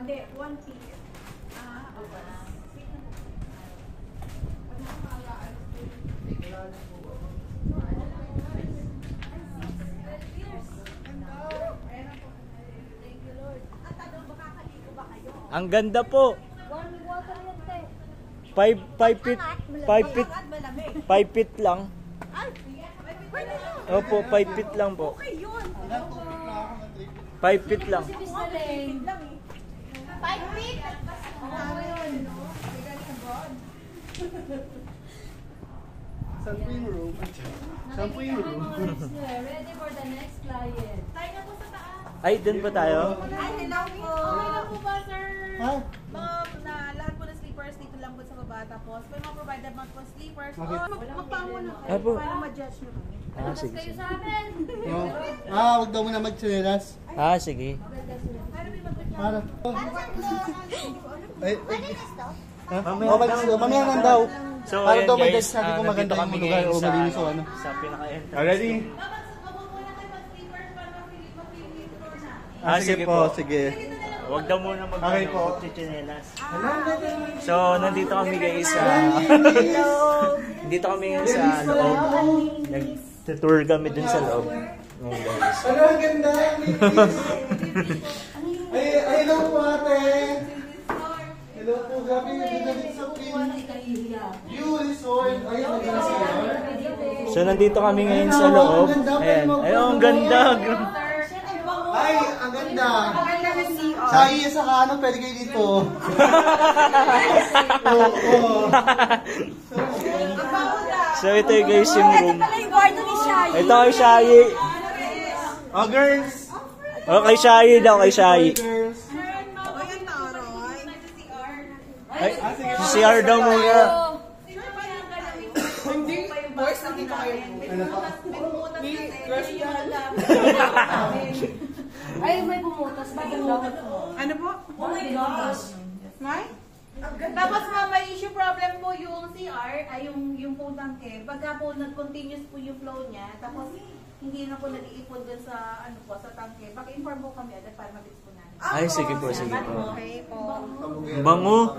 Hindi, 1 p.m. Okay. Ang ganda po. 5 feet 5 feet lang. Opo, 5 feet lang po. 5 feet lang. 5 feet? Saan po yung room? Saan po yung room? Ready for the next client. Tayo na po sa taas. Ay, dun pa tayo? Ay, hello po. Okay na po ba, sir? Ha? Na lahat po ng sleepers dito lang po sa baba. Tapos, may mga provider mga po sleepers. Okay. Magpango na kayo Apo. para ma-judge nyo kami. Sige. Kayo sa amin. No. Huwag daw muna magtsinelas. Sige. Para. Ay, ha? Mamaya Mamaya lang daw. So, Para ayan daw may guys, judge natin kung maganda nandito ang kami lugar ngayon o malinis o ano. sa pinaka-entrance. Ready? Sige po. Sige. Huwag daw muna Okay po. mag-chichinelas. So, nandito kami guys sa... Nandito kami ngayon sa loob. Nag-tour kami dun sa loob. Ngayon guys. Ano ang ganda? Ay, hello po ate. Hello po, gabi. Nagdalit sa View Resort. Ay, maganda siya. So, nandito kami ngayon sa loob. Ayan. Ayun, ang ganda. Ay, ang ganda. Sa iya sa ano, pwede kayo dito. Oo. So, ito yung guys yung room. yung kwarto ni Shai. Ito kay Shayi. Oh, girls. Kay Shayi daw, kay Shayi. Girls. Ay, si CR daw muna. Boys, nandito kayo. Ano pa? Ay, may bumutas. Ano po? May? Tapos may issue problem po yung CR, ay yung po tangke. Pagka po nag-continuous po yung flow niya, tapos hindi na po nag-iipon dun sa ano po sa tangke. Pag-inform po kami agad para mabilis po namin. Ay, sige po, sige po. Okay po. Bango.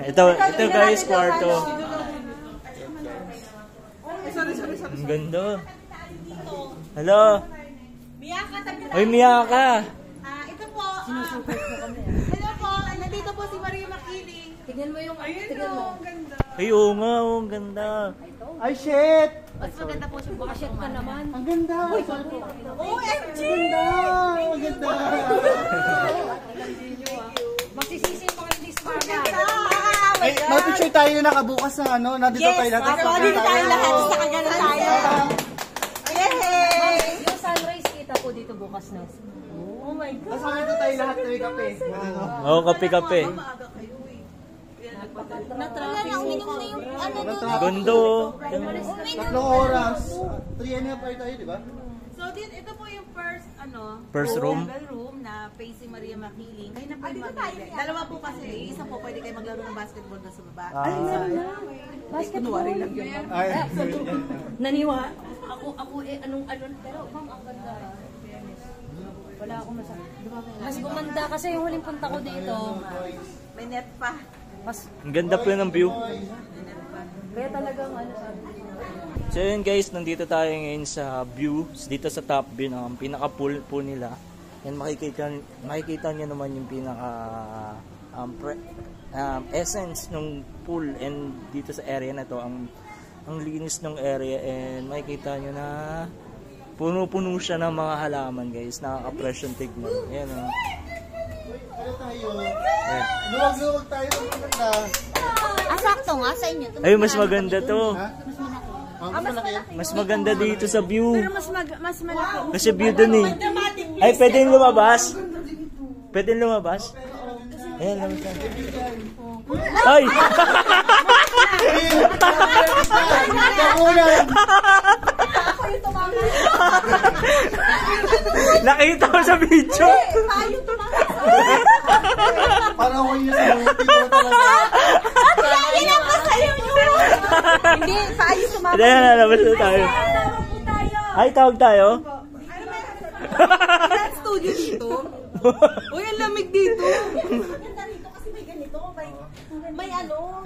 Ito guys, kwarto. Ang ganda. Hello. Miyaka, tabi na. Hoy, Miyaka. Ito po. Hello po. Nandito po si Maria Makiling. Tignan mo yung tignan mo. Ang ganda. Ay, oo nga, ang ganda. Ay, shit! Mas maganda po siya. Baka shit ka naman. Ang ganda! OMG! Ang ganda! Magsisisi yung mga hindi smarta. Ay, mag-picture tayo na nakabukas na ano, nandito tayo lahat. Dito tayo lahat. Sa kagana tayo. Yay! Yung sunrise kita po dito bukas na. Oh my God. Tapos nandito tayo lahat na may kape. Oo, kape-kape. Na-traffic mo yung ano doon. Gondo. 3 oras. 3 and a half hour tayo, di ba? So, ito po yung First room. level room na facing Maria Makiling. Kayo na po yung mag-level. Dalawa po kasi. Isa po pwede kayo maglaro ng basketball doon sa baba. Basketball. Ay, Naniwa. Ako anong pero ma'am ang ganda. Wala akong masabi. Mas gumanda kasi yung huling punta ko dito. May net pa. Mas Ang ganda po ng view. kaya talagang ano sabi. So yun guys, nandito tayo ngayon sa view, dito sa top view ng pinaka-pool po nila. And makikita niyo naman yung pinaka essence ng pool, and dito sa area na to ang linis ng area, and makikita niyo na puno-puno siya ng mga halaman guys, nakaka-fresh yung tignan. Ayan o. ano tayo? Luwag-luwag tayo. Maganda. Sakto nga sa inyo. Ay, mas maganda to. Ha? Mas malaki yan? Mas maganda dito sa view. Mas malaki. Kasi view dun eh. Ay, pwede lumabas? Pwede lumabas? Ayan, lumabas. Ay! Nakita ko sa video. Parang ako yun sa movie ko talaga. Hindi, paayos tumama. Ayan, lalabas na tayo. Ay, tawag tayo? Dance studio dito. Uy, ang lamig dito. Maganda rito kasi may ganito. May ano.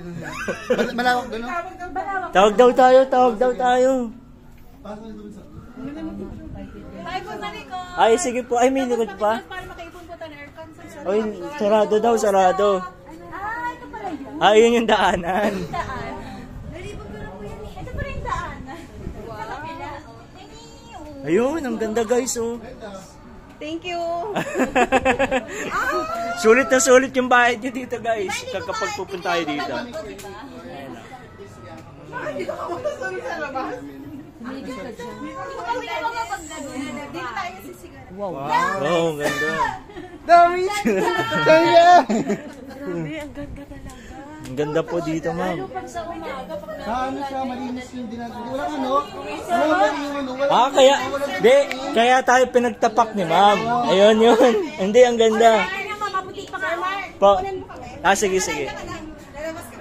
Malawak doon, no? Tawag daw tayo. Pasok na doon sa... Tayo po sa likod. Ay, sige po. Ay, may likod pa. Para makaipon po tayo ng aircon. Ay, sarado daw, sarado. Ah, ito pala yun. Ah, yun yung daanan. Daan. Nalibog ko na po yan eh. Ito pala yung daan. Sa kabila. Ayun, ang ganda guys, oh. Thank you. Sulit na sulit yung bahay nyo dito guys. Kapag pupunta tayo dito. Dito ka muna sa labas. Tumigil ka dyan. Kami na mga pag gano'n. Dito tayo sisigaran. Wow, ang ganda. Dami! Kaya! Grabe, ang ganda talaga. Ang ganda po dito, ma'am. Pag sa umaga, pag Ano siya, malinis yung dinadala. Walang ano? Walang Ah, kaya tayo pinagtapak ni ma'am. Ayun yun. Hindi, ang ganda. Kaya nga, maputi pa ka. Po. Ah, sige. Lalabas ka.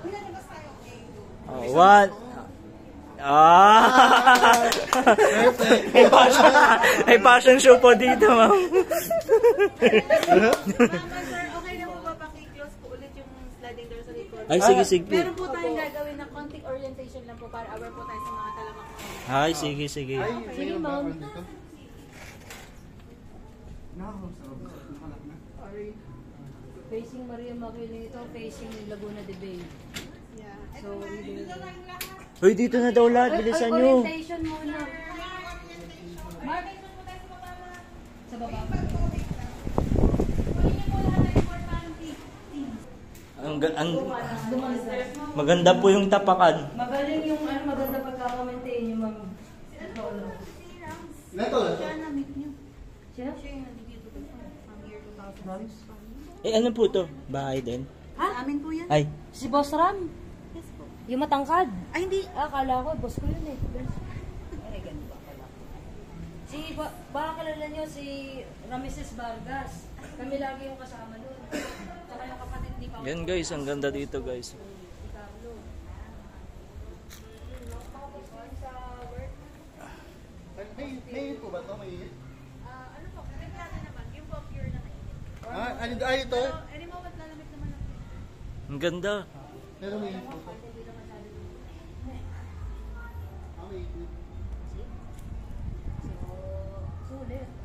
Uy, lalabas tayo. Okay. Oh, one. Ah! May fashion show po dito, ma'am. Mama, sir, okay na po ba paki-close po ulit yung sliding door sa likod? Ay, sige po. Meron po tayong gagawin na konting orientation lang po para aware po tayo sa mga talamak. Ay, sige. Sige, ma'am. Facing Maria Maquilito, facing Laguna de Bay. Yeah. So, Uy, dito na daw lahat. Bilisan nyo. orientation muna. Sa baba. Maganda po yung tapakan. Magaling yung maganda pagkaka-maintain yung ma'am. Neto. Siya? Ano po to? Bahay din? Ha? Amin po yan. Ay, Si Boss Ram. Yes po. Yung matangkad. Ay, hindi. Akala ko, boss ko yun eh. Baka kalala nyo si Rameses Vargas. Kami lagi yung kasama doon. Tsaka yung kapatid ni Pao. yan guys. Ang ganda dito guys. May po ba ito? May... Ano po, reklamo naman. Yung po, pure na mainit. Ito? Any moment lalamig naman ang Ang ganda. Pero may po. May Sulit.